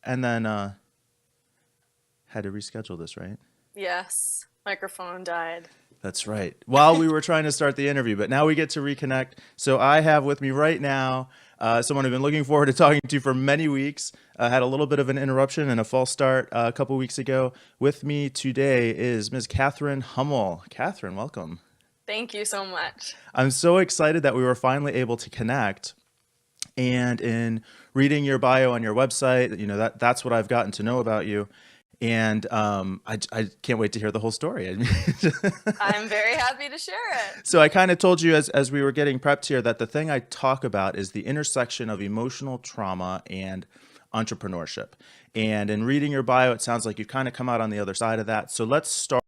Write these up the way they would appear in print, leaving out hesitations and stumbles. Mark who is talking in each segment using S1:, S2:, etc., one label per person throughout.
S1: and then had to reschedule this, right?
S2: Yes, microphone died.
S1: That's right. While we were trying to start the interview, but now we get to reconnect. So I have with me right now someone I've been looking forward to talking to for many weeks. Had a little bit of an interruption and a false start a couple weeks ago. With me today is Ms. Catherine Hummel. Catherine, welcome.
S2: Thank you so much.
S1: I'm so excited that we were finally able to connect. And in reading your bio on your website, that's what I've gotten to know about you. And I can't wait to hear the whole story.
S2: I'm very happy to share it.
S1: So I kind of told you as we were getting prepped here that the thing I talk about is the intersection of emotional trauma and entrepreneurship. And in reading your bio, it sounds like you've kind of come out on the other side of that. So let's start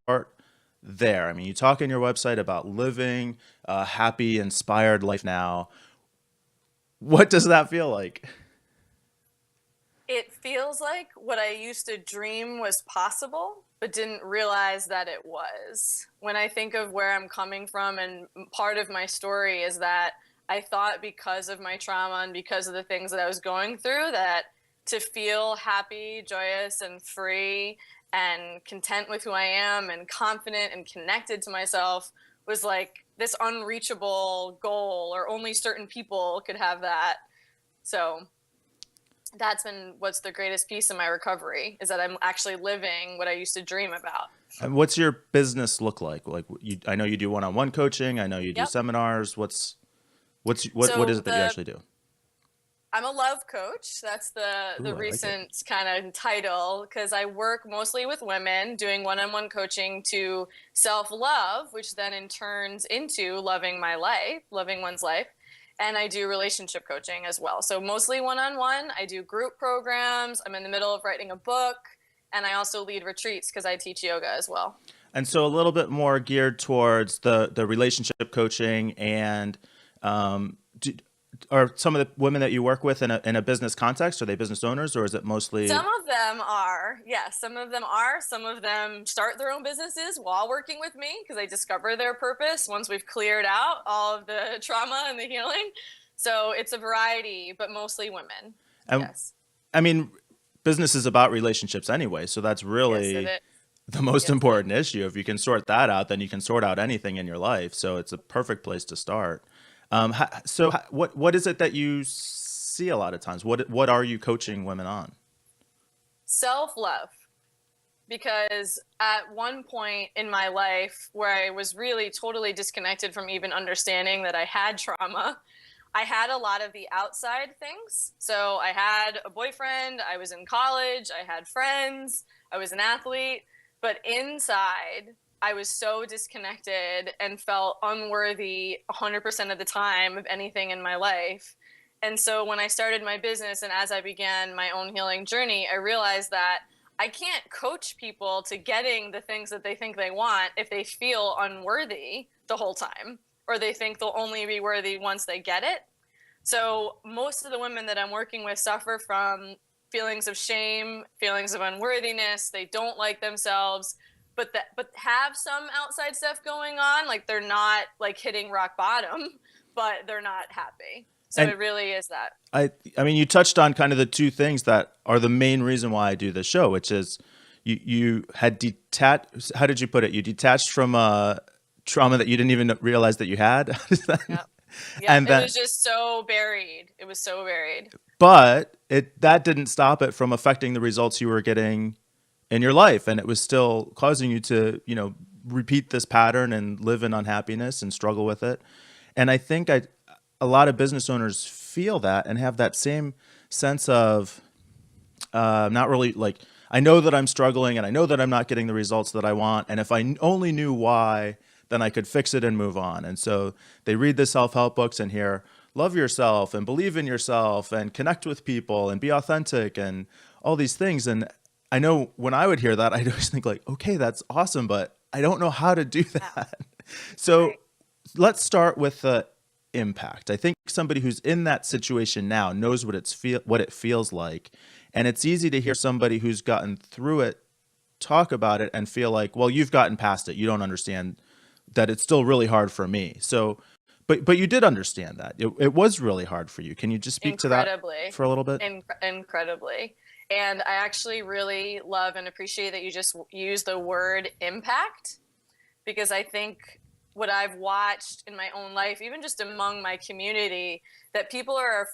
S1: there. I mean, you talk in your website about living a happy, inspired life now. What does that feel like?
S2: It feels like what I used to dream was possible, but didn't realize that it was. When I think of where I'm coming from, and part of my story is that I thought because of my trauma and because of the things that I was going through, that to feel happy, joyous, and free and content with who I am and confident and connected to myself was like this unreachable goal, or only certain people could have that. So that's been what's the greatest piece of my recovery, is that I'm actually living what I used to dream about.
S1: And what's your business look like? I know you do one-on-one coaching. I know you do
S2: Yep.
S1: seminars. What is
S2: So
S1: it that you actually do?
S2: I'm a love coach. That's the
S1: Ooh, I like it.
S2: recent kind of title, because I work mostly with women doing one-on-one coaching to self-love, which then in turns into loving my life, loving one's life. And I do relationship coaching as well. So mostly one-on-one. I do group programs. I'm in the middle of writing a book, and I also lead retreats because I teach yoga as well.
S1: And so a little bit more geared towards the relationship coaching and do, are some of the women that you work with in a business context, are they business owners or is it mostly?
S2: Some of them are, yes, some of them are. Some of them start their own businesses while working with me because they discover their purpose once we've cleared out all of the trauma and the healing. So it's a variety, but mostly women.
S1: And
S2: Yes.
S1: I mean, business is about relationships anyway, so that's
S2: Yes, it
S1: really
S2: is.
S1: the most
S2: Yes, it is.
S1: important issue. If you can sort that out, then you can sort out anything in your life. So it's a perfect place to start. What is it that you see a lot of times? What are you coaching women on?
S2: Self-love. Because at one point in my life where I was really totally disconnected from even understanding that I had trauma, I had a lot of the outside things. So I had a boyfriend, I was in college, I had friends, I was an athlete, but inside I was so disconnected and felt unworthy 100% of the time of anything in my life. And so when I started my business and as I began my own healing journey, I realized that I can't coach people to getting the things that they think they want if they feel unworthy the whole time, or they think they'll only be worthy once they get it. So most of the women that I'm working with suffer from feelings of shame, feelings of unworthiness. They don't like themselves, but have some outside stuff going on. Like they're not like hitting rock bottom, but they're not happy. So
S1: And
S2: it really is that.
S1: I mean, you touched on kind of the two things that are the main reason why I do this show, which is you had detached. How did you put it? You detached from trauma that you didn't even realize that you had.
S2: Yep. Yep.
S1: And
S2: It
S1: then,
S2: was just so buried. It was so buried.
S1: but that didn't stop it from affecting the results you were getting in your life, and it was still causing you to repeat this pattern and live in unhappiness and struggle with it. And I think a lot of business owners feel that and have that same sense of not really like, I know that I'm struggling and I know that I'm not getting the results that I want. And if I only knew why, then I could fix it and move on. And so they read the self-help books and hear, love yourself and believe in yourself and connect with people and be authentic and all these things. And I know when I would hear that, I'd always think like, okay, that's awesome, but I don't know how to do
S2: Yeah.
S1: that. So
S2: Right.
S1: let's start with the impact. I think somebody who's in that situation now knows what it feels like, and it's easy to hear somebody who's gotten through it talk about it and feel like, well, you've gotten past it. You don't understand that it's still really hard for me. So, but you did understand that it was really hard for you. Can you just speak to that
S2: Incredibly.
S1: for a little bit?
S2: Incredibly. And I actually really love and appreciate that you just use the word impact, because I think what I've watched in my own life, even just among my community, that people are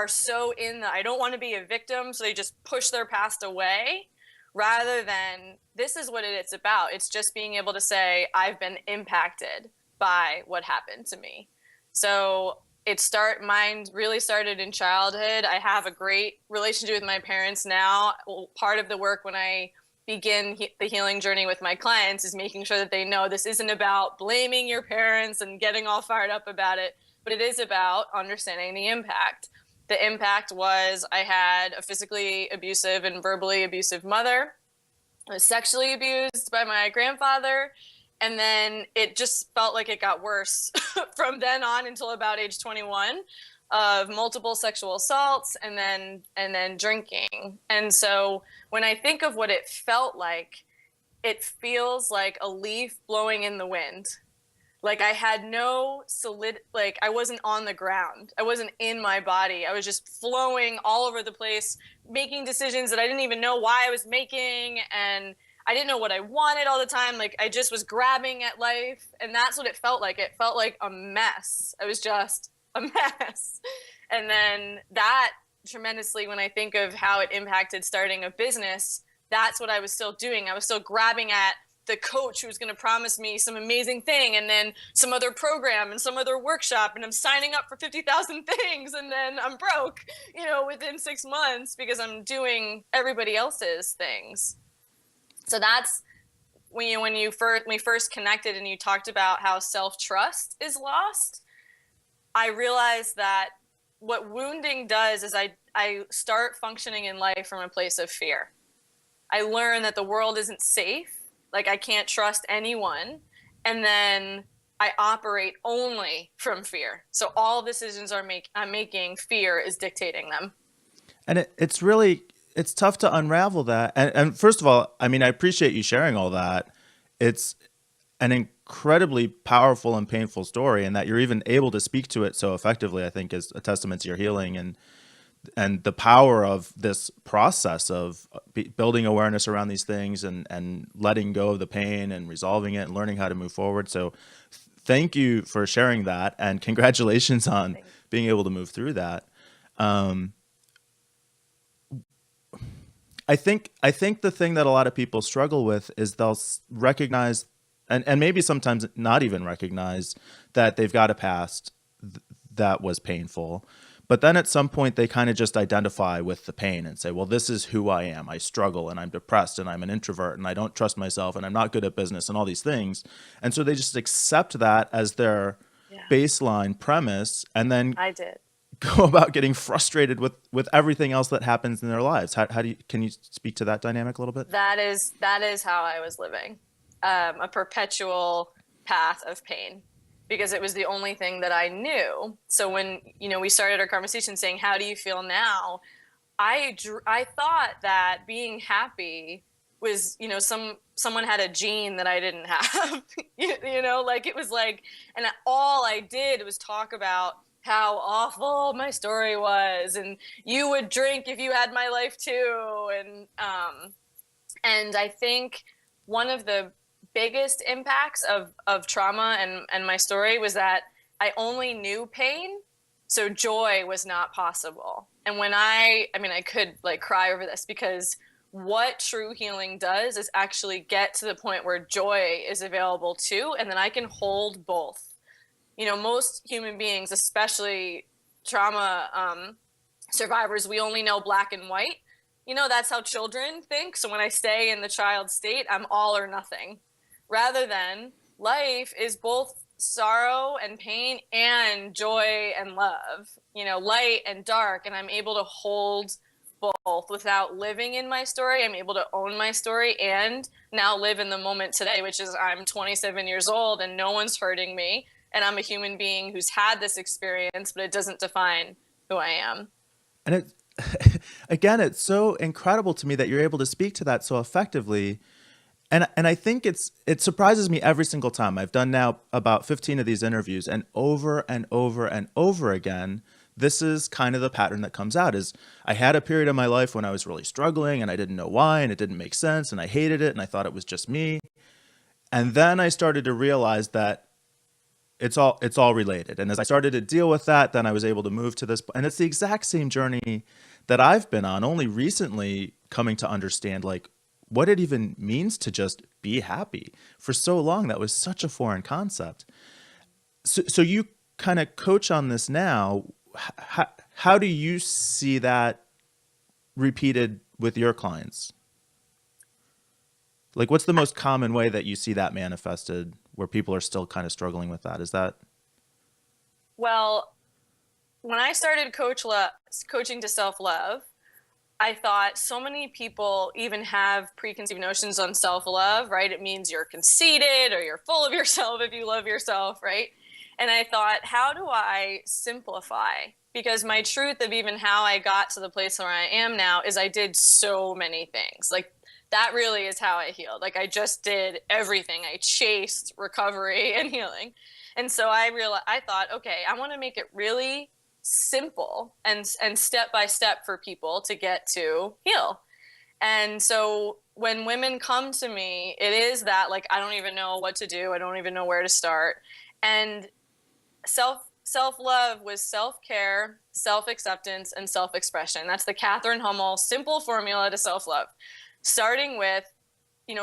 S2: so in the I don't want to be a victim, so they just push their past away rather than this is what it's about. It's just being able to say I've been impacted by what happened to me. So mine really started in childhood. I have a great relationship with my parents now. Well, part of the work when I begin the healing journey with my clients is making sure that they know this isn't about blaming your parents and getting all fired up about it, but it is about understanding the impact. The impact was I had a physically abusive and verbally abusive mother. I was sexually abused by my grandfather. And then it just felt like it got worse from then on until about age 21, of multiple sexual assaults and then drinking. And so when I think of what it felt like, it feels like a leaf blowing in the wind. Like I had no like I wasn't on the ground. I wasn't in my body. I was just flowing all over the place, making decisions that I didn't even know why I was making. And I didn't know what I wanted all the time. Like I just was grabbing at life. And that's what it felt like. It felt like a mess. I was just a mess. And then that tremendously, when I think of how it impacted starting a business, that's what I was still doing. I was still grabbing at the coach who was going to promise me some amazing thing, and then some other program and some other workshop, and I'm signing up for 50,000 things, and then I'm broke, within 6 months because I'm doing everybody else's things. So that's when we first connected and you talked about how self-trust is lost. I realized that what wounding does is I start functioning in life from a place of fear. I learn that the world isn't safe. Like I can't trust anyone. And then I operate only from fear. So all decisions I'm making, fear is dictating them.
S1: And it's tough to unravel that. And first of all, I mean, I appreciate you sharing all that. It's an incredibly powerful and painful story, and that you're even able to speak to it so effectively, I think is a testament to your healing and the power of this process of building awareness around these things and letting go of the pain and resolving it and learning how to move forward. So thank you for sharing that, and congratulations on being able to move through that. I think the thing that a lot of people struggle with is they'll recognize, and maybe sometimes not even recognize, that they've got a past that was painful. But then at some point they kind of just identify with the pain and say, well, this is who I am. I struggle and I'm depressed and I'm an introvert and I don't trust myself and I'm not good at business and all these things. And so they just accept that as their baseline premise, and then
S2: I did.
S1: go about getting frustrated with everything else that happens in their lives. Can you speak to that dynamic a little bit?
S2: That is how I was living, a perpetual path of pain, because it was the only thing that I knew. So when, we started our conversation saying, how do you feel now? I thought that being happy was, someone had a gene that I didn't have, like it was like, and all I did was talk about how awful my story was. And you would drink if you had my life too. And I think one of the biggest impacts of trauma and my story was that I only knew pain, so joy was not possible. And when I could like cry over this, because what true healing does is actually get to the point where joy is available too, and then I can hold both. Most human beings, especially trauma survivors, we only know black and white. That's how children think. So when I stay in the child state, I'm all or nothing. Rather than life is both sorrow and pain and joy and love, light and dark. And I'm able to hold both without living in my story. I'm able to own my story and now live in the moment today, which is I'm 27 years old and no one's hurting me. And I'm a human being who's had this experience, but it doesn't define who I am.
S1: And again, it's so incredible to me that you're able to speak to that so effectively. And I think it surprises me every single time. I've done now about 15 of these interviews, and over and over and over again, this is kind of the pattern that comes out is I had a period of my life when I was really struggling and I didn't know why and it didn't make sense and I hated it and I thought it was just me. And then I started to realize that it's all related. And as I started to deal with that, then I was able to move to this. And it's the exact same journey that I've been on, only recently coming to understand like what it even means to just be happy. For so long, that was such a foreign concept. So you kind of coach on this now. How do you see that repeated with your clients? Like, what's the most common way that you see that manifested where people are still kind of struggling with that? Is that?
S2: Well, when I started coaching to self-love, I thought so many people even have preconceived notions on self-love, right? It means you're conceited or you're full of yourself if you love yourself, right? And I thought, how do I simplify? Because my truth of even how I got to the place where I am now is I did so many things. Like that really is how I healed. Like I just did everything. I chased recovery and healing. And so I thought, okay, I want to make it really simple and step by step for people to get to heal. And so when women come to me, it is that like I don't even know what to do. I don't even know where to start. And self-love was self-care, self-acceptance, and self-expression. That's the Catherine Hummel simple formula to self-love. Starting with,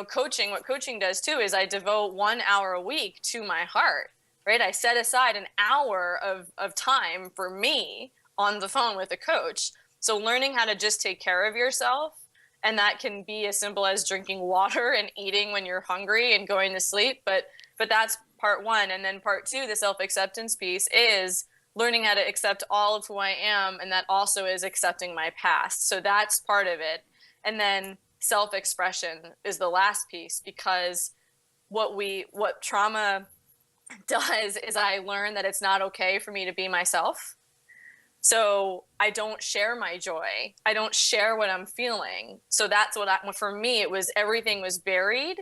S2: coaching, what coaching does too is I devote 1 hour a week to my heart, right? I set aside an hour of time for me on the phone with a coach. So learning how to just take care of yourself, and that can be as simple as drinking water and eating when you're hungry and going to sleep. But that's part one. And then part two, the self-acceptance piece is learning how to accept all of who I am. And that also is accepting my past. So that's part of it. And then self-expression is the last piece, because what trauma does is I learn that it's not okay for me to be myself. So I don't share my joy. I don't share what I'm feeling. So that's for me, it was everything was buried.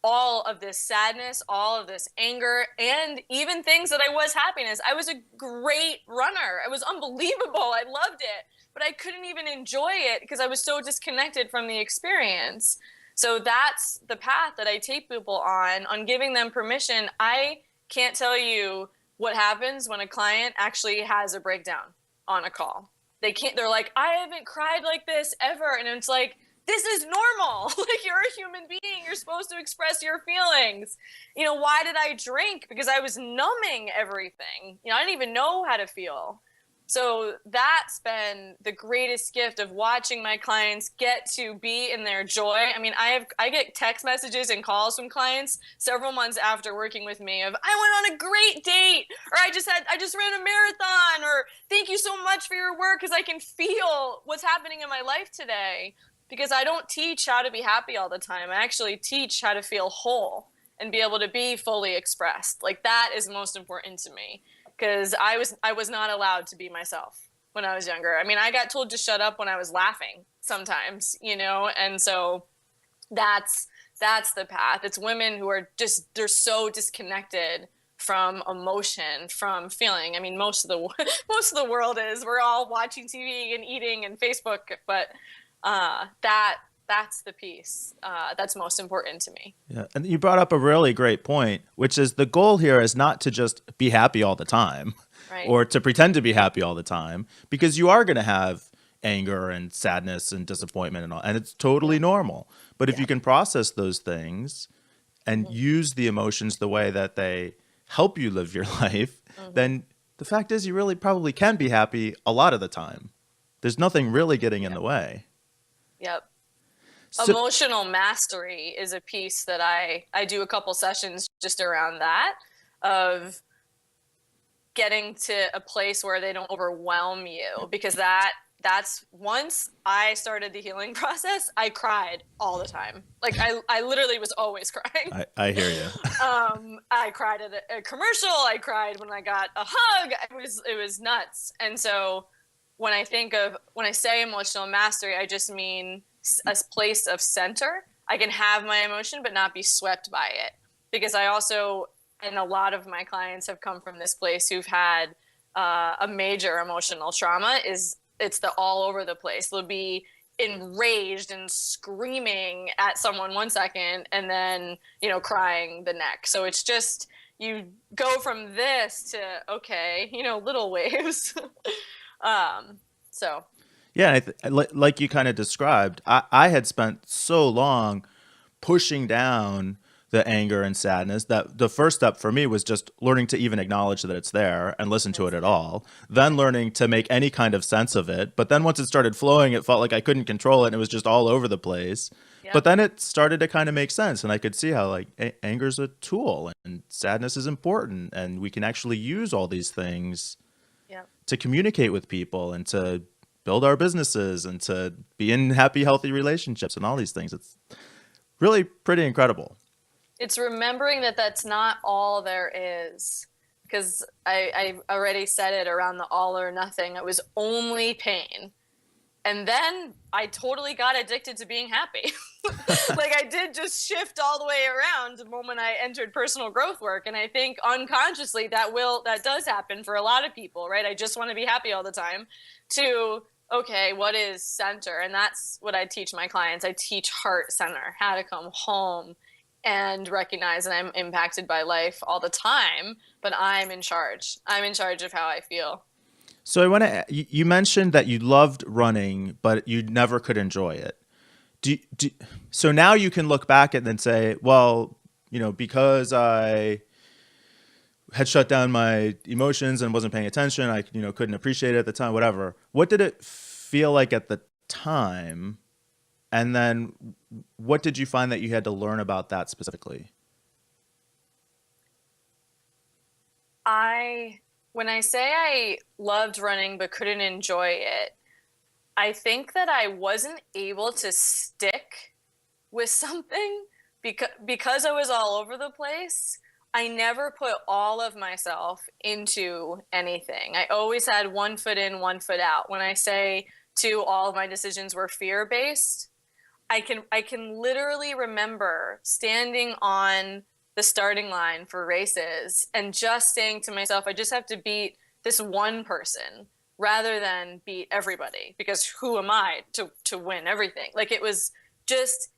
S2: All of this sadness, all of this anger, and even things that I was happiness. I was a great runner. It was unbelievable. I loved it, but I couldn't even enjoy it because I was so disconnected from the experience. So that's the path that I take people on giving them permission. I can't tell you what happens when a client actually has a breakdown on a call. They're like, I haven't cried like this ever. And it's like, this is normal. Like, you're a human being. You're supposed to express your feelings. Why did I drink? Because I was numbing everything. I didn't even know how to feel. So that's been the greatest gift of watching my clients get to be in their joy. I mean, I get text messages and calls from clients several months after working with me of, I went on a great date, or I just ran a marathon, or thank you so much for your work because I can feel what's happening in my life today. Because I don't teach how to be happy all the time. I actually teach how to feel whole and be able to be fully expressed. Like, that is most important to me, because I was not allowed to be myself when I was younger. I mean, I got told to shut up when I was laughing sometimes, and so that's the path. It's women who are they're so disconnected from emotion, from feeling. I mean, most of the world is. We're all watching TV and eating and Facebook, but that's the piece that's most important to me.
S1: Yeah, and you brought up a really great point, which is the goal here is not to just be happy all the time,
S2: Right.
S1: or to pretend to be happy all the time, because you are going to have anger and sadness and disappointment and all, and it's totally normal. But if you can process those things and use the emotions the way that they help you live your life, then the fact is you really probably can be happy a lot of the time. There's nothing really getting in the way.
S2: Yep.
S1: So,
S2: Emotional mastery is a piece that I do a couple sessions just around that, of getting to a place where they don't overwhelm you, because that's once I started the healing process, I cried all the time. Like I literally was always crying.
S1: I hear you.
S2: I cried at a commercial. I cried when I got a hug. It was nuts. And so when I say emotional mastery, I just mean a place of center. I can have my emotion, but not be swept by it. Because and a lot of my clients have come from this place who've had a major emotional trauma is it's the all over the place. They'll be enraged and screaming at someone 1 second and then, crying the next. So it's just you go from this to okay, little waves. um, so
S1: Yeah, like you kind of described, I had spent so long pushing down the anger and sadness that the first step for me was just learning to even acknowledge that it's there and listen to it
S2: that's
S1: at
S2: it.
S1: all. Then learning to make any kind of sense of it. But then once it started flowing, it felt like I couldn't control it and it was just all over the place. But
S2: Yep.
S1: then it started to kind of make sense, and I could see how like anger is a tool and sadness is important, and we can actually use all these things
S2: Yep.
S1: to communicate with people and to build our businesses and to be in happy, healthy relationships and all these things. It's really pretty incredible.
S2: It's remembering that that's not all there is. Because I already said it around the all or nothing. It was only pain. And then I totally got addicted to being happy. Like I did just shift all the way around the moment I entered personal growth work. And I think unconsciously that does happen for a lot of people, right? I just want to be happy all the time to, okay, what is center? And that's what I teach my clients. I teach heart center, how to come home and recognize that I'm impacted by life all the time, but I'm in charge. I'm in charge of how I feel.
S1: So I want to. You mentioned that you loved running, but you never could enjoy it. So now you can look back and then say, well, because I had shut down my emotions and wasn't paying attention, I couldn't appreciate it at the time. Whatever. What did it feel like at the time? And then what did you find that you had to learn about that specifically?
S2: I When I say I loved running but couldn't enjoy it, I think that I wasn't able to stick with something because I was all over the place. I never put all of myself into anything. I always had one foot in, one foot out. When I say to all of my decisions were fear based, I can literally remember standing on the starting line for races and just saying to myself, I just have to beat this one person rather than beat everybody because who am I to win everything? Like it was just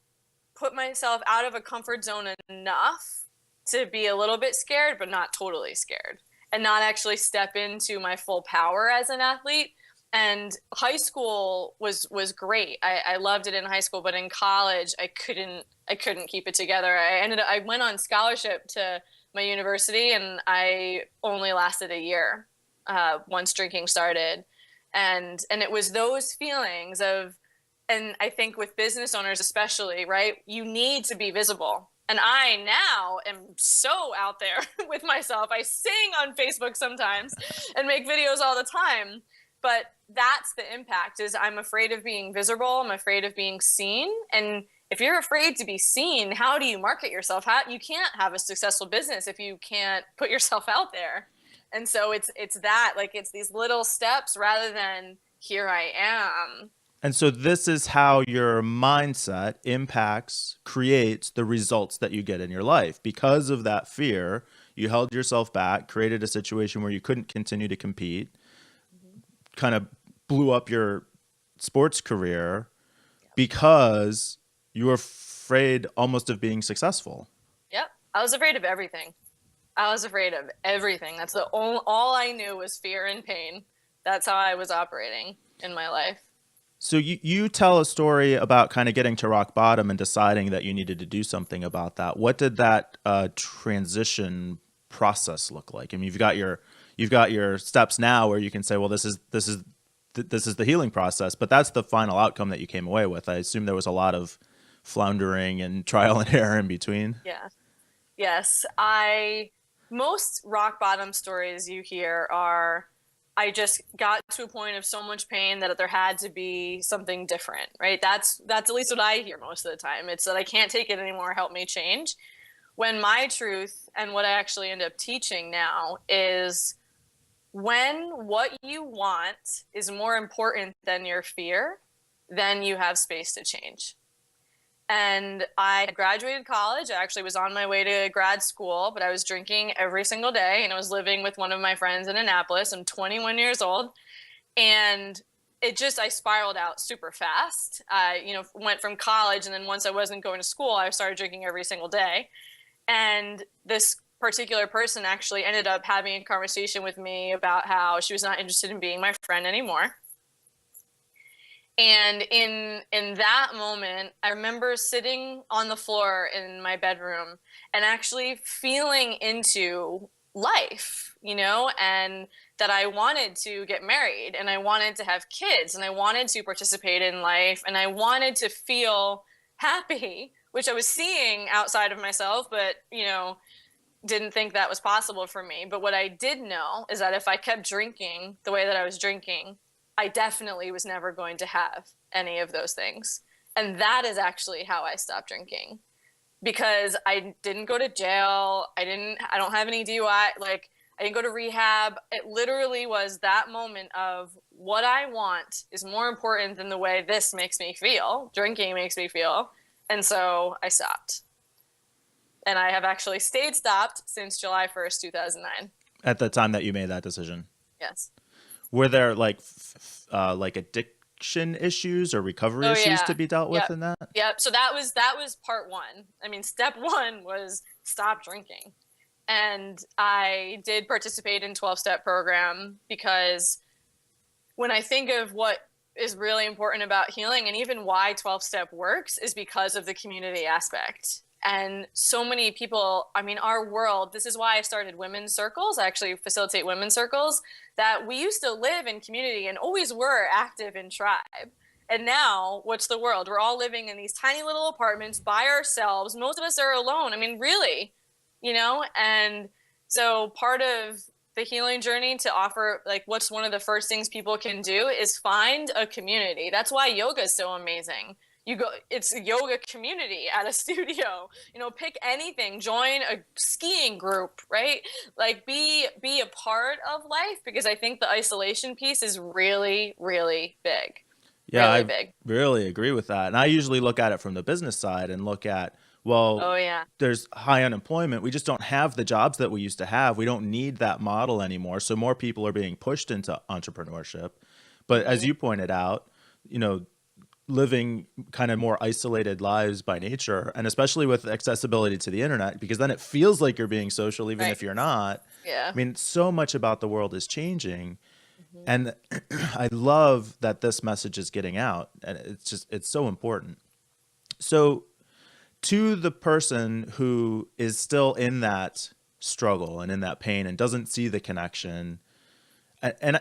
S2: put myself out of a comfort zone enough to be a little bit scared, but not totally scared, and not actually step into my full power as an athlete. And high school was great. I loved it in high school, but in college I couldn't keep it together. I went on scholarship to my university, and I only lasted a year once drinking started, and it was those feelings of, and I think with business owners especially, right? You need to be visible. And I now am so out there with myself. I sing on Facebook sometimes and make videos all the time. But that's the impact is I'm afraid of being visible. I'm afraid of being seen. And if you're afraid to be seen, how do you market yourself? You can't have a successful business if you can't put yourself out there. And so it's that, like it's these little steps rather than here I am.
S1: And so this is how your mindset impacts, creates the results that you get in your life. Because of that fear, you held yourself back, created a situation where you couldn't continue to compete,
S2: Mm-hmm.
S1: kind of blew up your sports career because you were afraid almost of being successful.
S2: Yep. I was afraid of everything. I was afraid of everything. That's the only, all I knew was fear and pain. That's how I was operating in my life.
S1: So you tell a story about kind of getting to rock bottom and deciding that you needed to do something about that. What did that transition process look like? I mean, you've got your steps now where you can say, well, this is the healing process, but that's the final outcome that you came away with. I assume there was a lot of floundering and trial and error in between.
S2: Yeah. Yes. Most rock bottom stories you hear are I just got to a point of so much pain that there had to be something different, right? That's at least what I hear most of the time. It's that I can't take it anymore, help me change. When my truth and what I actually end up teaching now is when what you want is more important than your fear, then you have space to change. And I had graduated college. I actually was on my way to grad school, but I was drinking every single day, and I was living with one of my friends in Annapolis. I'm 21 years old, and I spiraled out super fast. I, went from college, and then once I wasn't going to school, I started drinking every single day. And this particular person actually ended up having a conversation with me about how she was not interested in being my friend anymore. And in that moment, I remember sitting on the floor in my bedroom and actually feeling into life, and that I wanted to get married and I wanted to have kids and I wanted to participate in life and I wanted to feel happy, which I was seeing outside of myself, but, didn't think that was possible for me. But what I did know is that if I kept drinking the way that I was drinking, I definitely was never going to have any of those things. And that is actually how I stopped drinking, because I didn't go to jail. I don't have any DUI. Like, I didn't go to rehab. It literally was that moment of what I want is more important than the way this makes me feel. Drinking makes me feel. And so I stopped. And I have actually stayed stopped since July 1st, 2009.
S1: At the time that you made that decision,
S2: Yes.
S1: were there like addiction issues or recovery
S2: Oh
S1: issues to
S2: yeah.
S1: be dealt with
S2: Yep.
S1: in that?
S2: Yep. So that was part one. I mean, step one was stop drinking. And I did participate in 12-step program because when I think of what is really important about healing and even why 12-step works is because of the community aspect. And so many people, I mean, our world, this is why I started women's circles. I actually facilitate women's circles, that we used to live in community and always were active in tribe. And now, what's the world? We're all living in these tiny little apartments by ourselves. Most of us are alone. I mean, really, And so part of the healing journey to offer, like, what's one of the first things people can do is find a community. That's why yoga is so amazing. It's a yoga community at a studio. Pick anything, join a skiing group, right? Like, be a part of life, because I think the isolation piece is really, really big.
S1: Yeah,
S2: Really
S1: I
S2: big.
S1: really agree with that. And I usually look at it from the business side and look at, well,
S2: Oh yeah.
S1: there's high unemployment. We just don't have the jobs that we used to have. We don't need that model anymore. So more people are being pushed into entrepreneurship. But as
S2: Mm-hmm.
S1: you pointed out, you know, living kind of more isolated lives by nature, and especially with accessibility to the internet, because then it feels like you're being social, even
S2: Right.
S1: if you're not.
S2: Yeah.
S1: I mean, so much about the world is changing.
S2: Mm-hmm.
S1: And I love that this message is getting out. And it's so important. So, to the person who is still in that struggle and in that pain and doesn't see the connection, and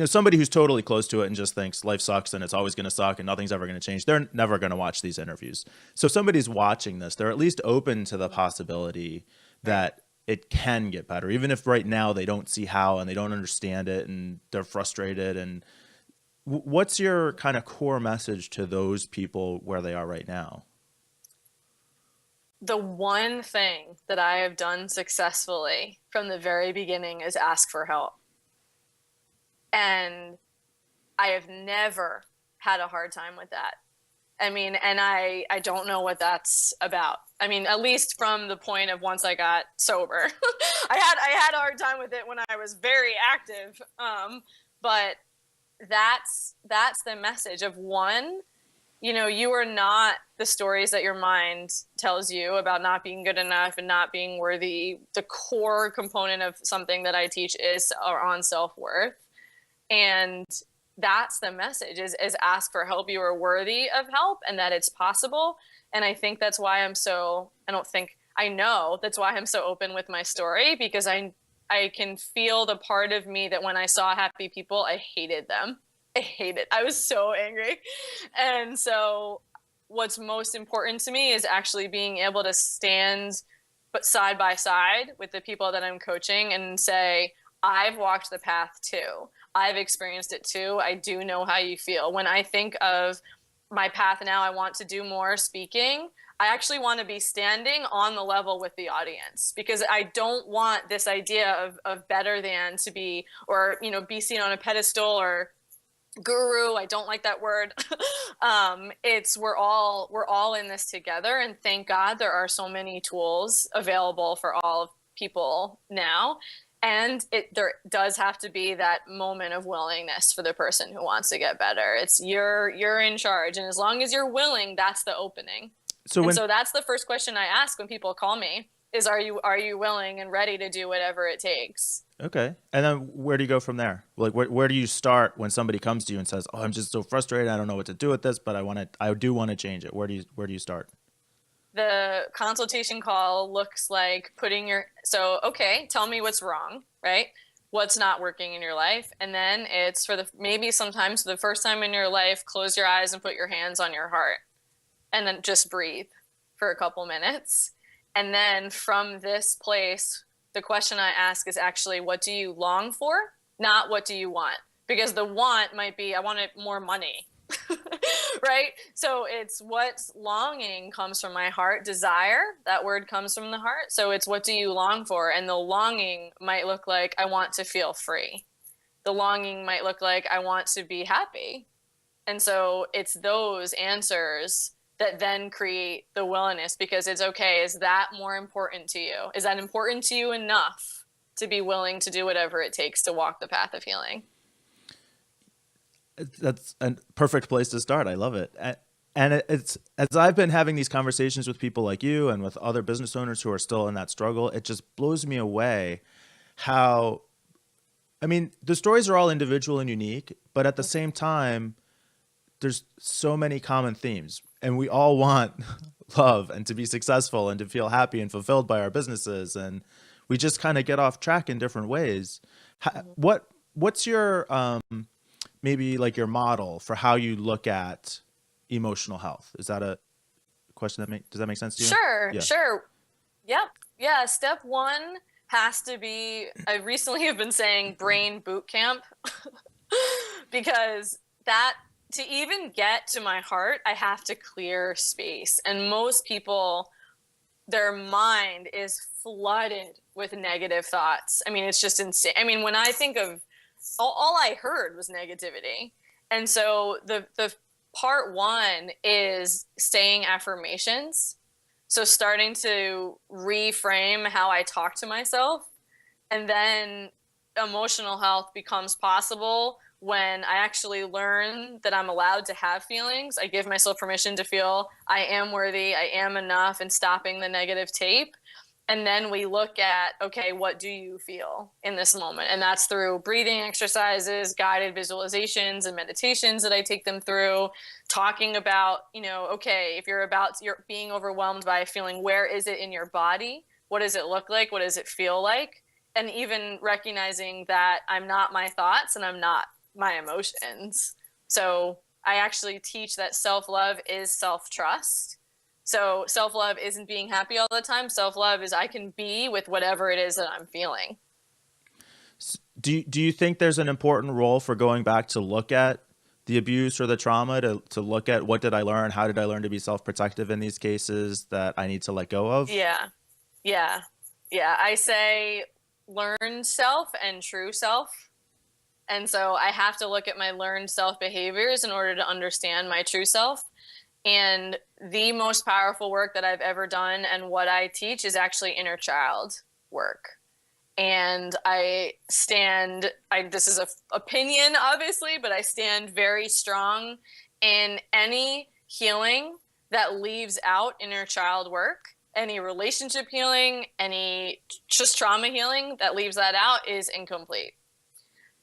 S1: somebody who's totally close to it and just thinks life sucks and it's always going to suck and nothing's ever going to change, they're never going to watch these interviews. So if somebody's watching this, they're at least open to the possibility
S2: Right.
S1: that it can get better, even if right now they don't see how and they don't understand it and they're frustrated. And what's your kind of core message to those people where they are right now?
S2: The one thing that I have done successfully from the very beginning is ask for help. And I have never had a hard time with that. I mean, and I don't know what that's about. I mean, at least from the point of once I got sober, I had a hard time with it when I was very active. But that's the message of one. You are not the stories that your mind tells you about not being good enough and not being worthy. The core component of something that I teach is on self-worth. And that's the message is ask for help. You are worthy of help and that it's possible. And I think that's why I know that's why I'm so open with my story, because I can feel the part of me that when I saw happy people, I hated them. I was so angry. And so what's most important to me is actually being able to stand but side by side with the people that I'm coaching and say, I've walked the path too. I've experienced it too. I do know how you feel. When I think of my path now, I want to do more speaking. I actually want to be standing on the level with the audience, because I don't want this idea of better than to be, or, be seen on a pedestal, or guru. I don't like that word. It's we're all in this together, and thank God there are so many tools available for all of people now. And there does have to be that moment of willingness for the person who wants to get better. It's you're in charge, and as long as you're willing, that's the opening.
S1: So
S2: And
S1: when
S2: so that's the first question I ask when people call me is are you willing and ready to do whatever it takes?
S1: Okay. And then where do you go from there? Like where do you start when somebody comes to you and says, "Oh, I'm just so frustrated. I don't know what to do with this, but I do want to change it." Where do you start?
S2: The consultation call looks like okay, tell me what's wrong, right? What's not working in your life? And then it's maybe sometimes for the first time in your life, close your eyes and put your hands on your heart and then just breathe for a couple minutes. And then from this place, the question I ask is actually, what do you long for? Not what do you want? Because the want might be, I want more money, right? So it's what's longing comes from my heart. Desire, that word comes from the heart. So it's what do you long for? And the longing might look like, I want to feel free. The longing might look like, I want to be happy. And so it's those answers that then create the willingness, because it's okay. Is that more important to you? Is that important to you enough to be willing to do whatever it takes to walk the path of healing?
S1: That's a perfect place to start. I love it. And it's as I've been having these conversations with people like you and with other business owners who are still in that struggle, it just blows me away how, I mean, the stories are all individual and unique, but at the same time, there's so many common themes, and we all want love and to be successful and to feel happy and fulfilled by our businesses, and we just kind of get off track in different ways. What's your maybe like your model for how you look at emotional health? Is that a question does that make sense to you?
S2: Sure,
S1: Yeah.
S2: sure. Yep. Yeah. Step one has to be, I recently have been saying brain boot camp because that to even get to my heart, I have to clear space. And most people, their mind is flooded with negative thoughts. I mean, it's just insane. I mean, when I think of all I heard was negativity. And so the part one is saying affirmations. So starting to reframe how I talk to myself, and then emotional health becomes possible when I actually learn that I'm allowed to have feelings. I give myself permission to feel I am worthy, I am enough, and stopping the negative tape. And then we look at, okay, what do you feel in this moment? And that's through breathing exercises, guided visualizations, and meditations that I take them through, talking about, okay, if you're being overwhelmed by a feeling, where is it in your body? What does it look like? What does it feel like? And even recognizing that I'm not my thoughts and I'm not my emotions. So I actually teach that self-love is self-trust. So self-love isn't being happy all the time. Self-love is I can be with whatever it is that I'm feeling.
S1: Do you think there's an important role for going back to look at the abuse or the trauma, to look at what did I learn? How did I learn to be self-protective in these cases that I need to let go of?
S2: Yeah. Yeah. Yeah. I say learned self and true self. And so I have to look at my learned self behaviors in order to understand my true self. And the most powerful work that I've ever done and what I teach is actually inner child work. And this is an opinion, obviously, but I stand very strong in any healing that leaves out inner child work. Any relationship healing, any just trauma healing that leaves that out is incomplete.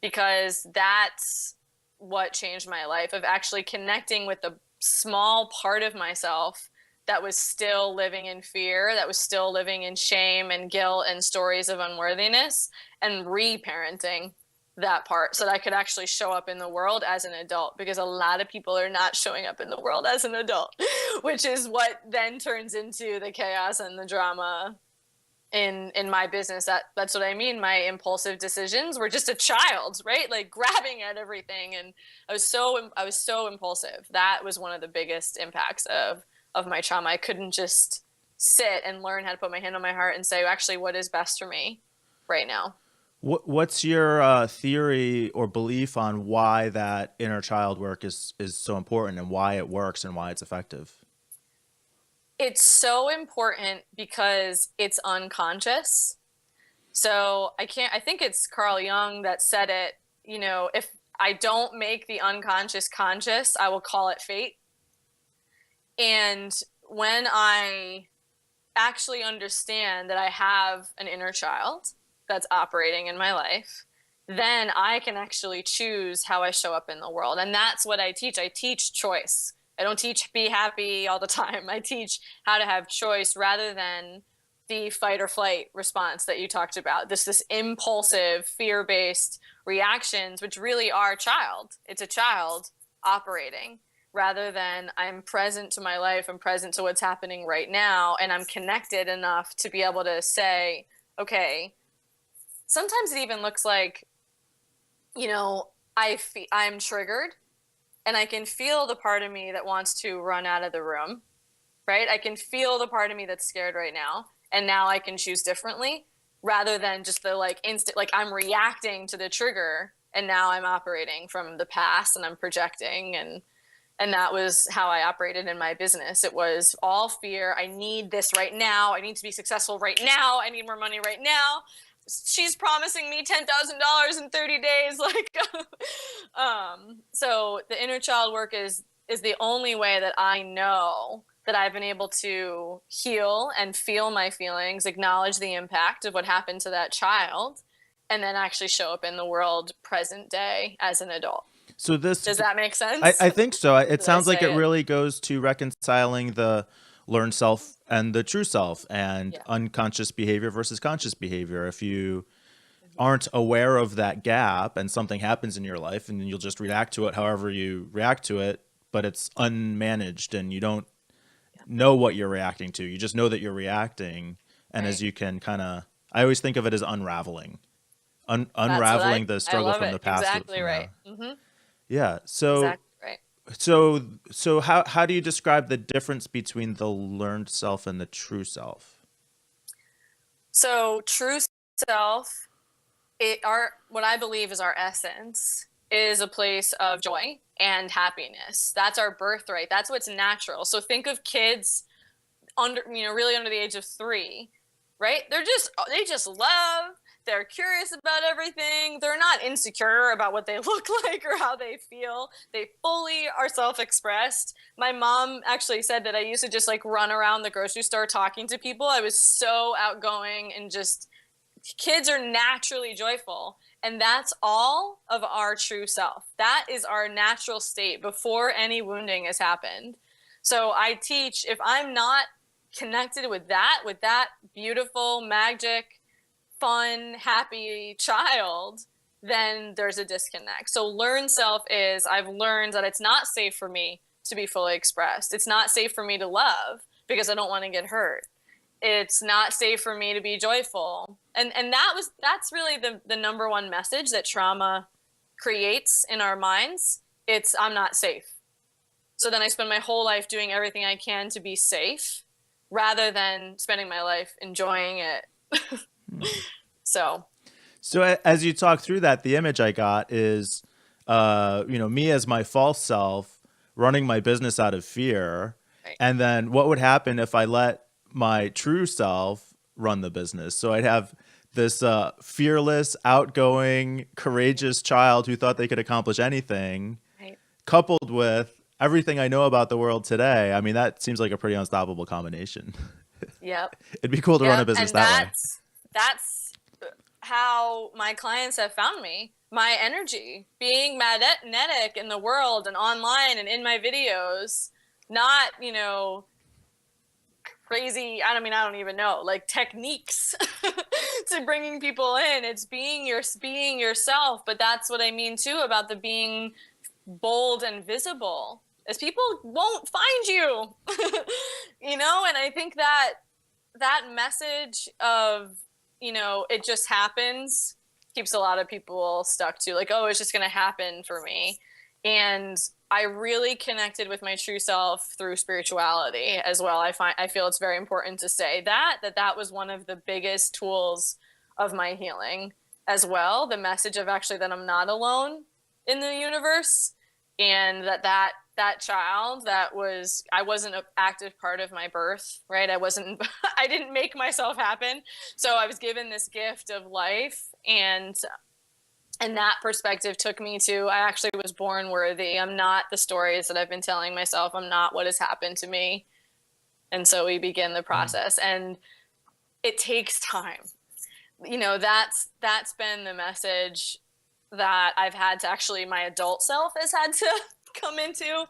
S2: Because that's what changed my life, of actually connecting with the small part of myself that was still living in fear, that was still living in shame and guilt and stories of unworthiness, and reparenting that part so that I could actually show up in the world as an adult, because a lot of people are not showing up in the world as an adult, which is what then turns into the chaos and the drama in my business. That's what I mean. My impulsive decisions were just a child, right? Like grabbing at everything. And I was so impulsive. That was one of the biggest impacts of my trauma. I couldn't just sit and learn how to put my hand on my heart and say, actually, what is best for me right now?
S1: What's your theory or belief on why that inner child work is so important and why it works and why it's effective?
S2: It's so important because it's unconscious. So I think it's Carl Jung that said it, if I don't make the unconscious conscious, I will call it fate. And when I actually understand that I have an inner child that's operating in my life, then I can actually choose how I show up in the world. And that's what I teach. I teach choice. I don't teach be happy all the time. I teach how to have choice rather than the fight or flight response that you talked about. This impulsive, fear-based reactions, which really are a child. It's a child operating rather than I'm present to my life, I'm present to what's happening right now, and I'm connected enough to be able to say, okay, sometimes it even looks like, I'm triggered and I can feel the part of me that wants to run out of the room, right? I can feel the part of me that's scared right now, and now I can choose differently rather than just the like instant, like I'm reacting to the trigger and now I'm operating from the past and I'm projecting and that was how I operated in my business. It was all fear. I need this right now. I need to be successful right now. I need more money right now. She's promising me $10,000 in 30 days. Like, so the inner child work is the only way that I know that I've been able to heal and feel my feelings, acknowledge the impact of what happened to that child, and then actually show up in the world present day as an adult.
S1: So this,
S2: Does that make sense?
S1: I think so. It
S2: Did I
S1: sounds like it
S2: say it?
S1: really goes to reconciling the learned self and the true self and
S2: Yeah.
S1: unconscious behavior versus conscious behavior. If you aren't aware of that gap and something happens in your life and you'll just react to it however you react to it, but it's unmanaged and you don't know what you're reacting to. You just know that you're reacting. And as
S2: Right.
S1: you can kind of, I always think of it as unraveling,
S2: That's what
S1: unraveling the
S2: I
S1: struggle
S2: love
S1: from
S2: it.
S1: the past
S2: Exactly
S1: from
S2: right.
S1: now.
S2: Mm-hmm.
S1: Yeah.
S2: Exactly right.
S1: So how do you describe the difference between the learned self and the true self?
S2: So true self, what I believe is our essence is a place of joy and happiness. That's our birthright. That's what's natural. So think of kids really under the age of 3, right? They just love. They're curious about everything. They're not insecure about what they look like or how they feel. They fully are self-expressed. My mom actually said that I used to just like run around the grocery store talking to people. I was so outgoing and just kids are naturally joyful. And that's all of our true self. That is our natural state before any wounding has happened. So I teach if I'm not connected with that beautiful, magic, fun, happy child, then there's a disconnect. So learn self is I've learned that it's not safe for me to be fully expressed. It's not safe for me to love because I don't want to get hurt. It's not safe for me to be joyful. And that's really the number one message that trauma creates in our minds. It's I'm not safe. So then I spend my whole life doing everything I can to be safe rather than spending my life enjoying it. So,
S1: As you talk through that, the image I got is, me as my false self running my business out of fear.
S2: right.
S1: And then what would happen if I let my true self run the business? So I'd have this fearless, outgoing, courageous child who thought they could accomplish anything,
S2: Right.
S1: coupled with everything I know about the world today. I mean, that seems like a pretty unstoppable combination.
S2: Yep.
S1: It'd be cool to run a
S2: Yep.
S1: business
S2: And
S1: that way.
S2: that's how my clients have found me. My energy, being magnetic in the world and online and in my videos, not, crazy, I mean, I don't even know, like techniques to bringing people in. It's being yourself, but that's what I mean too about the being bold and visible. Is people won't find you. And I think that message of, it just happens keeps a lot of people stuck to like, oh, it's just going to happen for me. And I really connected with my true self through spirituality as well. I feel it's very important to say that was one of the biggest tools of my healing as well, the message of actually that I'm not alone in the universe, and that child that was, I wasn't an active part of my birth, right? I wasn't I didn't make myself happen. So I was given this gift of life, and that perspective took me to, I actually was born worthy. I'm not the stories that I've been telling myself. I'm not what has happened to me. And so we begin the process, and it takes time. That's been the message that I've had to, actually my adult self has had to come into.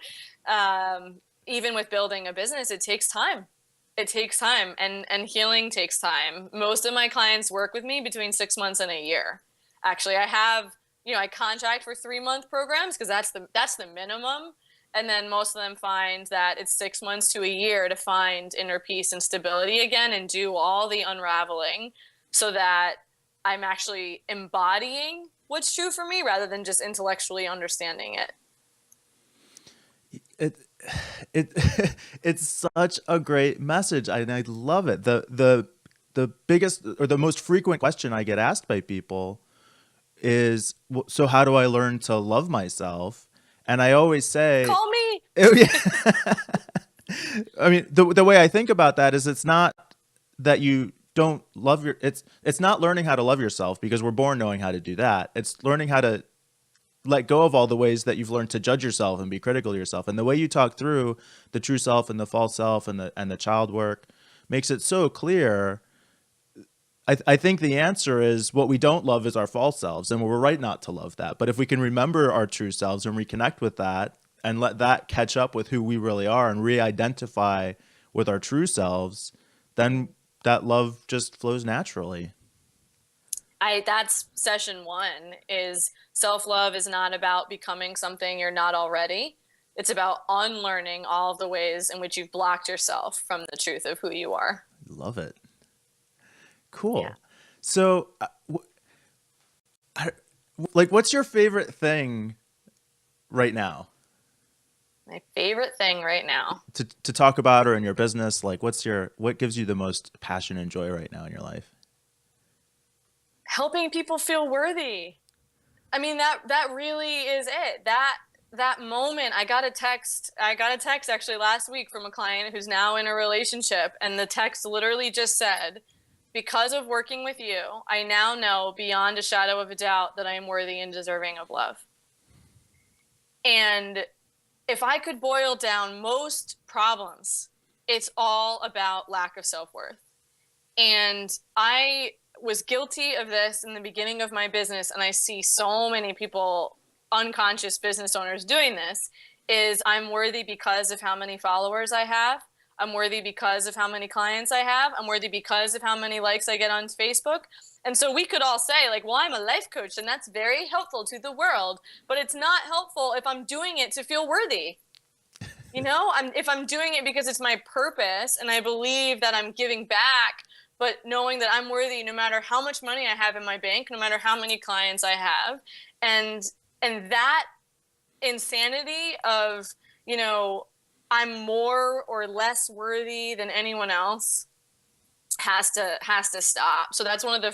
S2: Even with building a business, it takes time. It takes time, and healing takes time. Most of my clients work with me between 6 months and a year. Actually, I contract for 3-month programs because that's the minimum. And then most of them find that it's 6 months to a year to find inner peace and stability again and do all the unraveling, so that I'm actually embodying what's true for me rather than just intellectually understanding it.
S1: It it it's such a great message. I love it. The biggest or the most frequent question I get asked by people is, so how do I learn to love myself? And I always say,
S2: Call me.
S1: oh, yeah. I mean, the way I think about that is, it's not that you don't love it's not learning how to love yourself, because we're born knowing how to do that. It's learning how to let go of all the ways that you've learned to judge yourself and be critical of yourself. And the way you talk through the true self and the false self and the child work makes it so clear. I think the answer is, what we don't love is our false selves, and we're right not to love that. But if we can remember our true selves and reconnect with that and let that catch up with who we really are and re-identify with our true selves, then that love just flows naturally.
S2: That's session one. Is self-love is not about becoming something you're not already. It's about unlearning all of the ways in which you've blocked yourself from the truth of who you are.
S1: Love it.
S2: Yeah.
S1: Cool. So, I, like, what's your favorite thing right now
S2: My favorite thing right now.
S1: to talk about, or in your business? Like, what gives you the most passion and joy right now in your life?
S2: Helping people feel worthy. I mean, that really is it. That moment, I got a text actually last week from a client who's now in a relationship, and the text literally just said, "Because of working with you, I now know beyond a shadow of a doubt that I am worthy and deserving of love." And if I could boil down most problems, it's all about lack of self-worth. And I was guilty of this in the beginning of my business, and I see so many people, unconscious business owners, doing this. Is I'm worthy because of how many followers I have. I'm worthy because of how many clients I have. I'm worthy because of how many likes I get on Facebook. And so we could all say, like, well, I'm a life coach and that's very helpful to the world, but it's not helpful if I'm doing it to feel worthy. If I'm doing it because it's my purpose and I believe that I'm giving back, but knowing that I'm worthy no matter how much money I have in my bank, no matter how many clients I have. And that insanity of, I'm more or less worthy than anyone else has to stop. So that's one of the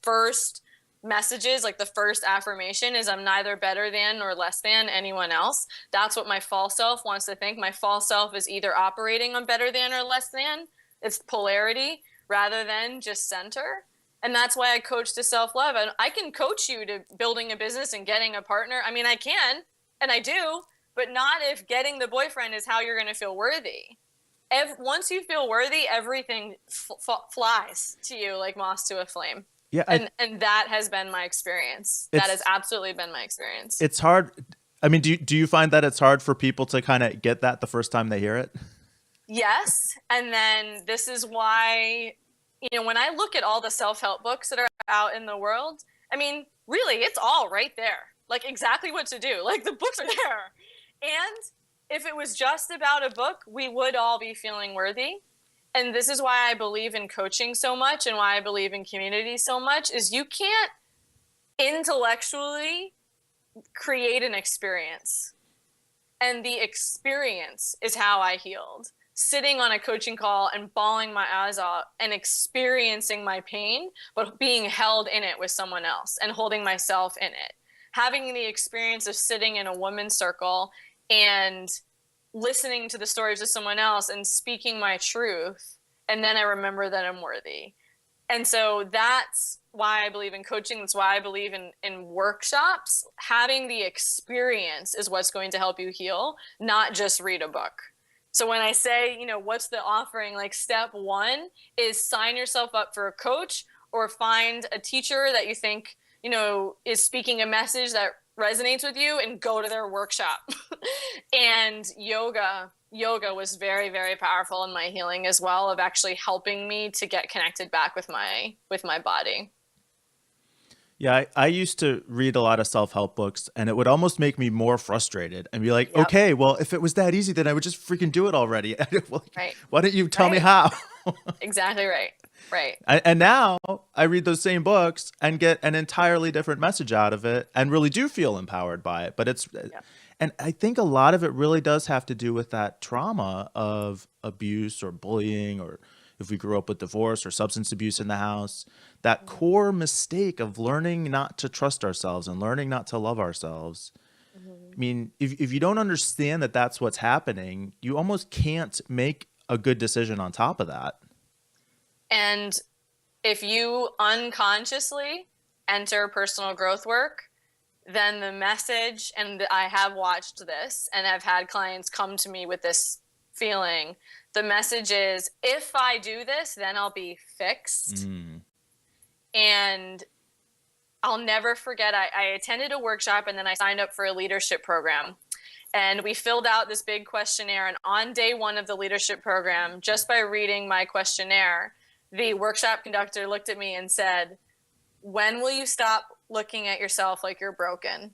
S2: first messages, like the first affirmation, is I'm neither better than nor less than anyone else. That's what my false self wants to think. My false self is either operating on better than or less than. It's polarity rather than just center. And that's why I coach to self-love. And I can coach you to building a business and getting a partner. I mean, I can, and I do, but not if getting the boyfriend is how you're going to feel worthy. Once you feel worthy, everything flies to you like moss to a flame.
S1: Yeah,
S2: And that has been my experience. That has absolutely been my experience.
S1: it's hard. I mean, do you find that it's hard for people to kind of get that the first time they hear it?
S2: Yes. And then this is why, when I look at all the self-help books that are out in the world, I mean, really, it's all right there. Like, exactly what to do. Like, the books are there. And if it was just about a book, we would all be feeling worthy. And this is why I believe in coaching so much, and why I believe in community so much, is you can't intellectually create an experience. And the experience is how I healed. sitting on a coaching call and bawling my eyes out and experiencing my pain, but being held in it with someone else and holding myself in it. Having the experience of sitting in a women's circle and listening to the stories of someone else and speaking my truth. And then I remember that I'm worthy. And so that's why I believe in coaching. That's why I believe in workshops. Having the experience is what's going to help you heal, not just read a book. So when I say, what's the offering? Like step one is sign yourself up for a coach or find a teacher that you think, is speaking a message that resonates with you and go to their workshop. And yoga was very, very powerful in my healing as well, of actually helping me to get connected back with my body.
S1: Yeah, I used to read a lot of self-help books, and it would almost make me more frustrated and be like,
S2: Yep.
S1: okay, well, if it was that easy, then I would just freaking do it already.
S2: Right.
S1: Why don't you tell me how?
S2: Exactly right. Right.
S1: And now I read those same books and get an entirely different message out of it and really do feel empowered by it. But and I think a lot of it really does have to do with that trauma of abuse or bullying, or if we grew up with divorce or substance abuse in the house, that core mistake of learning not to trust ourselves and learning not to love ourselves. I mean, if you don't understand that that's what's happening, you almost can't make a good decision on top of that.
S2: And if you unconsciously enter personal growth work, then the message, and I have watched this and I've had clients come to me with this feeling, the message is, if I do this, then I'll be fixed. And I'll never forget, I attended a workshop and then I signed up for a leadership program. And we filled out this big questionnaire. And on day one of the leadership program, just by reading my questionnaire, the workshop conductor looked at me and said, when will you stop looking at yourself like you're broken?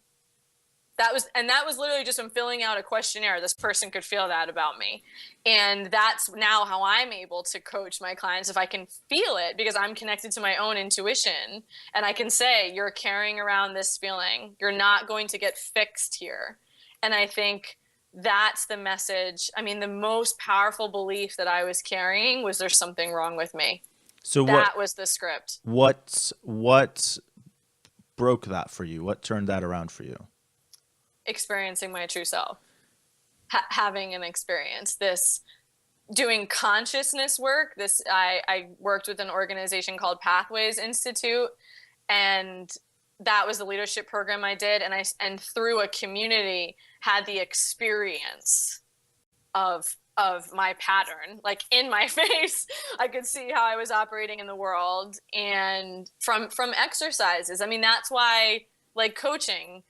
S2: That was literally just from filling out a questionnaire. This person could feel that about me. And that's now how I'm able to coach my clients. If I can feel it, because I'm connected to my own intuition, and I can say, you're carrying around this feeling. You're not going to get fixed here. And I think that's the message. I mean, the most powerful belief that I was carrying was there's something wrong with me. So that was the script.
S1: What broke that for you? What turned that around for you?
S2: Experiencing my true self, having an experience, this doing consciousness work. I worked with an organization called Pathways Institute, and that was the leadership program I did. And through a community had the experience of my pattern, like in my face. I could see how I was operating in the world, and from exercises. I mean, that's why, like, coaching,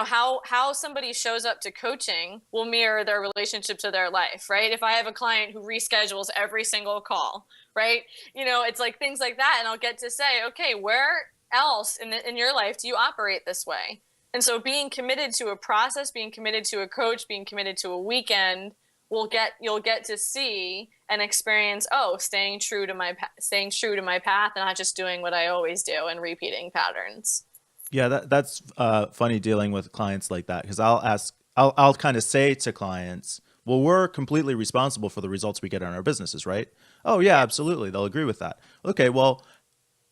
S2: how somebody shows up to coaching will mirror their relationship to their life, right? If I have a client who reschedules every single call, right? It's like things like that. And I'll get to say, okay, where else in your life do you operate this way? And so being committed to a process, being committed to a coach, being committed to a weekend, you'll get to see and experience, staying true to my path and not just doing what I always do and repeating patterns.
S1: Yeah, that's funny dealing with clients like that, because I'll kind of say to clients, well, we're completely responsible for the results we get in our businesses, right? Oh yeah, absolutely. They'll agree with that. Okay, well,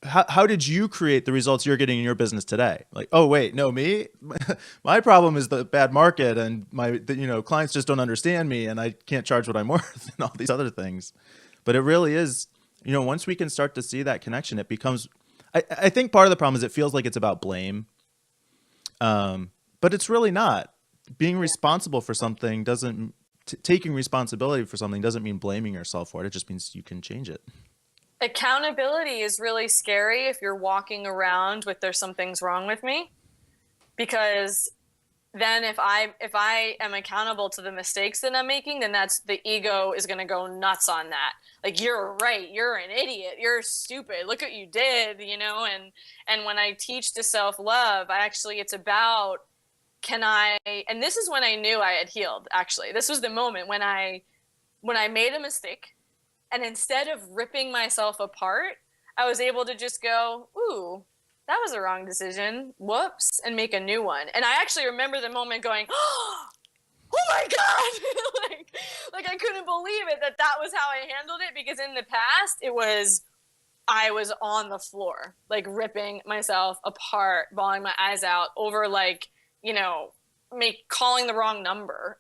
S1: how did you create the results you're getting in your business today? Like, oh wait, no, me, my problem is the bad market, and clients just don't understand me, and I can't charge what I'm worth, and all these other things. But it really is, once we can start to see that connection, it becomes. I think part of the problem is it feels like it's about blame, but it's really not. Being responsible for something doesn't. Taking responsibility for something doesn't mean blaming yourself for it. It just means you can change it.
S2: Accountability is really scary if you're walking around with there's some things wrong with me, because then if I am accountable to the mistakes that I'm making, then that's the ego is going to go nuts on that. Like, you're right, you're an idiot, you're stupid, look what you did, and when I teach to self-love, it's about, and this is when I knew I had healed. Actually, this was the moment when I made a mistake, and instead of ripping myself apart, I was able to just go, ooh, that was a wrong decision. Whoops. And make a new one. And I actually remember the moment going, oh my God. Like I couldn't believe it that that was how I handled it, because in the past I was on the floor, like ripping myself apart, bawling my eyes out over like, you know, calling the wrong number.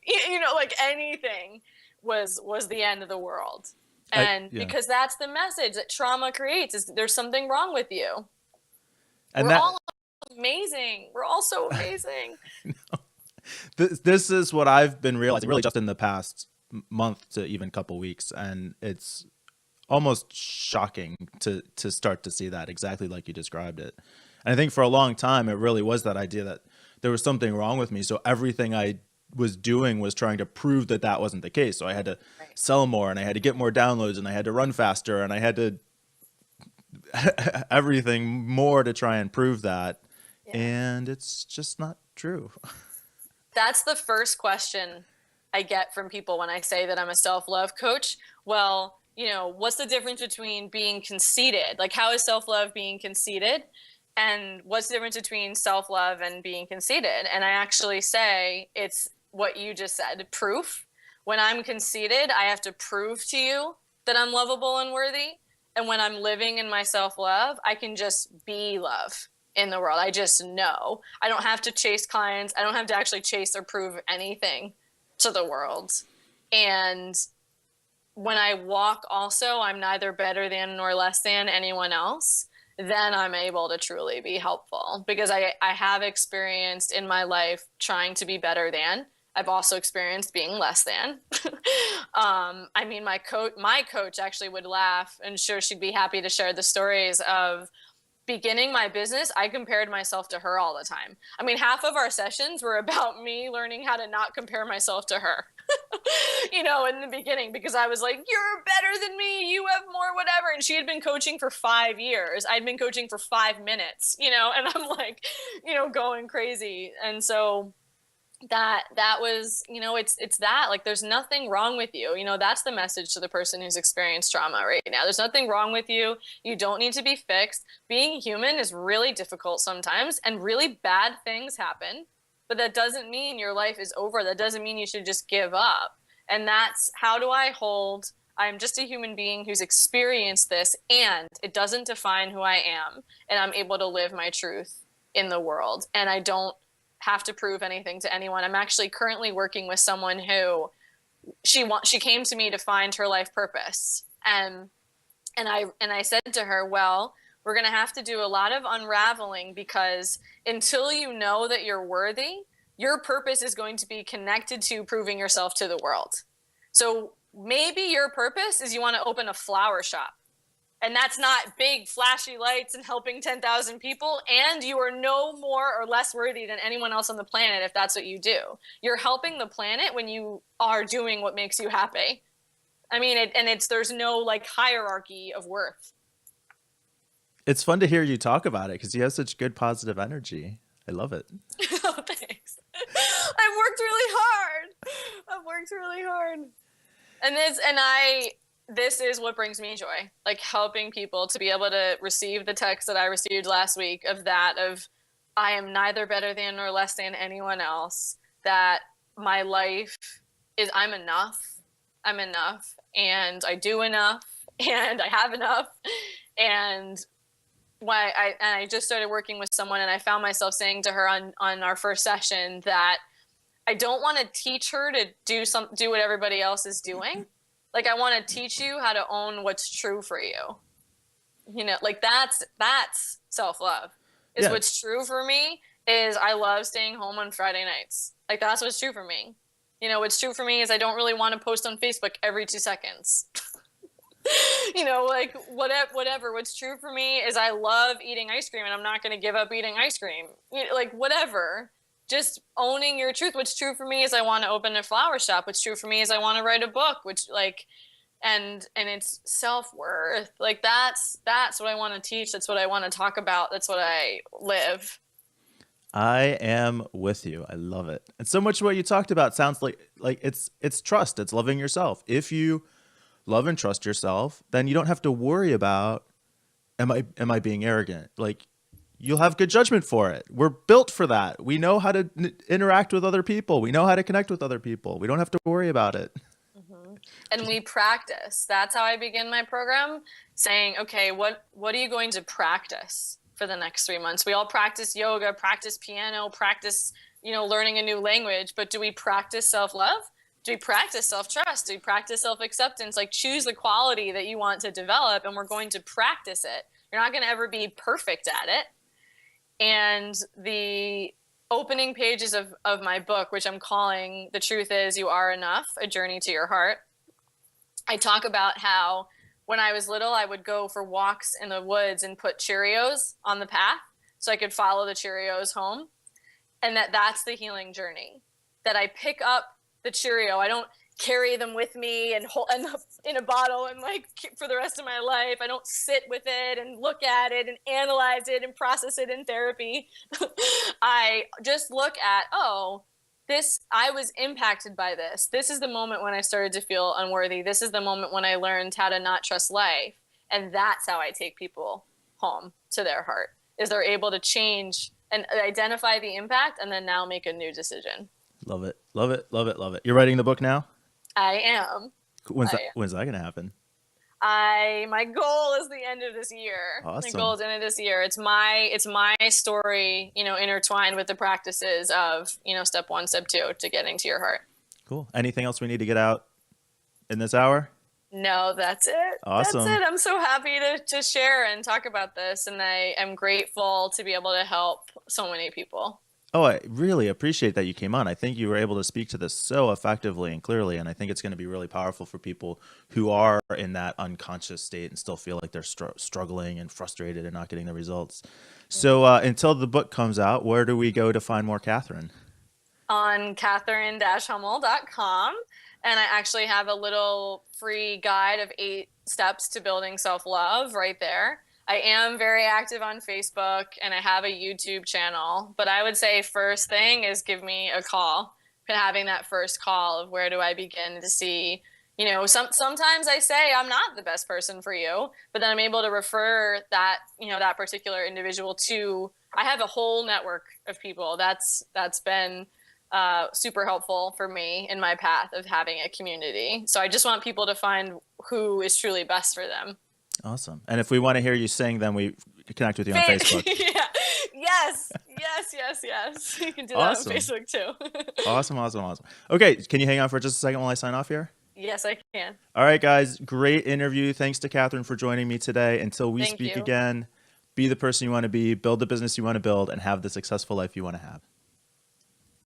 S2: Like anything was the end of the world. And
S1: Yeah.
S2: because that's the message that trauma creates, is there's something wrong with you.
S1: And
S2: We're
S1: that
S2: all amazing. We're all so amazing.
S1: this is what I've been realizing really just in the past month to even couple weeks, and it's almost shocking to start to see that exactly like you described it. And I think for a long time it really was that idea that there was something wrong with me, so everything I was doing was trying to prove that that wasn't the case. So I had to
S2: Right.
S1: sell more, and I had to get more downloads, and I had to run faster, and I had to everything more to try and prove that.
S2: Yeah.
S1: And it's just not true.
S2: That's the first question I get from people when I say that I'm a self-love coach. Well, what's the difference between being conceited? Like, how is self-love being conceited? And what's the difference between self-love and being conceited? And I actually say it's what you just said, proof. When I'm conceited, I have to prove to you that I'm lovable and worthy. And when I'm living in my self-love, I can just be love in the world. I just know. I don't have to chase clients. I don't have to actually chase or prove anything to the world. And when I walk also, I'm neither better than nor less than anyone else, then I'm able to truly be helpful, because I have experienced in my life trying to be better than. I've also experienced being less than. I mean, my coach actually would laugh, and sure, she'd be happy to share the stories of beginning my business. I compared myself to her all the time. I mean, half of our sessions were about me learning how to not compare myself to her. In the beginning, because I was like, you're better than me, you have more, whatever. And she had been coaching for 5 years. I'd been coaching for 5 minutes, and I'm like, going crazy. And so that was, it's that, like, there's nothing wrong with you. That's the message to the person who's experienced trauma right now. There's nothing wrong with you. You don't need to be fixed. Being human is really difficult sometimes, and really bad things happen, but that doesn't mean your life is over. That doesn't mean you should just give up. And that's, how do I hold, I'm just a human being who's experienced this, and it doesn't define who I am, and I'm able to live my truth in the world, and I don't have to prove anything to anyone. I'm actually currently working with someone who she came to me to find her life purpose. And I said to her, well, we're going to have to do a lot of unraveling, because until you know that you're worthy, your purpose is going to be connected to proving yourself to the world. So maybe your purpose is you want to open a flower shop. And that's not big, flashy lights and helping 10,000 people. And you are no more or less worthy than anyone else on the planet if that's what you do. You're helping the planet when you are doing what makes you happy. I mean, there's no like hierarchy of worth.
S1: It's fun to hear you talk about it because you have such good positive energy. I love it.
S2: Oh, thanks. I've worked really hard. This is what brings me joy, like helping people to be able to receive the text that I received last week of I am neither better than nor less than anyone else, that my life is, I'm enough, and I do enough, and I have enough. And I just started working with someone, and I found myself saying to her on our first session that I don't want to teach her to do what everybody else is doing. Like, I want to teach you how to own what's true for you. Like that's self-love.
S1: Yeah.
S2: What's true for me is I love staying home on Friday nights. Like, that's what's true for me. What's true for me is I don't really want to post on Facebook every 2 seconds. Like whatever. What's true for me is I love eating ice cream, and I'm not going to give up eating ice cream. Like, whatever. Just owning your truth. What's true for me is I want to open a flower shop. What's true for me is I want to write a book, and it's self-worth. Like, that's what I want to teach. That's what I want to talk about. That's what I live.
S1: I am with you. I love it. And so much of what you talked about sounds like it's trust. It's loving yourself. If you love and trust yourself, then you don't have to worry about, am I being arrogant? Like, you'll have good judgment for it. We're built for that. We know how to interact with other people. We know how to connect with other people. We don't have to worry about it.
S2: and we practice. That's how I begin my program, saying, okay, what are you going to practice for the next 3 months? We all practice yoga, practice piano, practice, learning a new language, but do we practice self-love? Do we practice self-trust? Do we practice self-acceptance? Like, choose the quality that you want to develop, and we're going to practice it. You're not going to ever be perfect at it. And the opening pages of my book, which I'm calling The Truth Is You Are Enough, A Journey to Your Heart, I talk about how when I was little, I would go for walks in the woods and put Cheerios on the path so I could follow the Cheerios home. And that's the healing journey, that I pick up the Cheerio. I don't carry them with me and hold in a bottle and like for the rest of my life. I don't sit with it and look at it and analyze it and process it in therapy. I just look at, I was impacted by this. This is the moment when I started to feel unworthy. This is the moment when I learned how to not trust life. And that's how I take people home to their heart, is they're able to change and identify the impact and then now make a new decision.
S1: Love it. Love it. Love it. Love it. You're writing the book now?
S2: I am.
S1: When's that going to happen?
S2: My goal is the end of this year.
S1: Awesome.
S2: My goal is the end of this year. It's my story, intertwined with the practices of, step 1, step 2 to getting to your heart.
S1: Cool. Anything else we need to get out in this hour?
S2: No, that's it.
S1: Awesome.
S2: That's it. I'm so happy to share and talk about this. And I am grateful to be able to help so many people.
S1: Oh, I really appreciate that you came on. I think you were able to speak to this so effectively and clearly, and I think it's going to be really powerful for people who are in that unconscious state and still feel like they're struggling and frustrated and not getting the results. So until the book comes out, where do we go to find more Catherine?
S2: On Catherine-Hummel.com. And I actually have a little free guide of 8 steps to building self-love right there. I am very active on Facebook and I have a YouTube channel, but I would say first thing is give me a call. Having that first call of where do I begin to see, sometimes I say I'm not the best person for you, but then I'm able to refer that, that particular individual to, I have a whole network of people that's been super helpful for me in my path of having a community. So I just want people to find who is truly best for them.
S1: Awesome. And if we want to hear you sing, then we connect with you on Facebook.
S2: Yeah. Yes. You can do that on Facebook too.
S1: Awesome. Okay. Can you hang on for just a second while I sign off here?
S2: Yes, I can.
S1: All right, guys. Great interview. Thanks to Catherine for joining me today. Until we speak again, be the person you want to be, build the business you want to build, and have the successful life you want to have.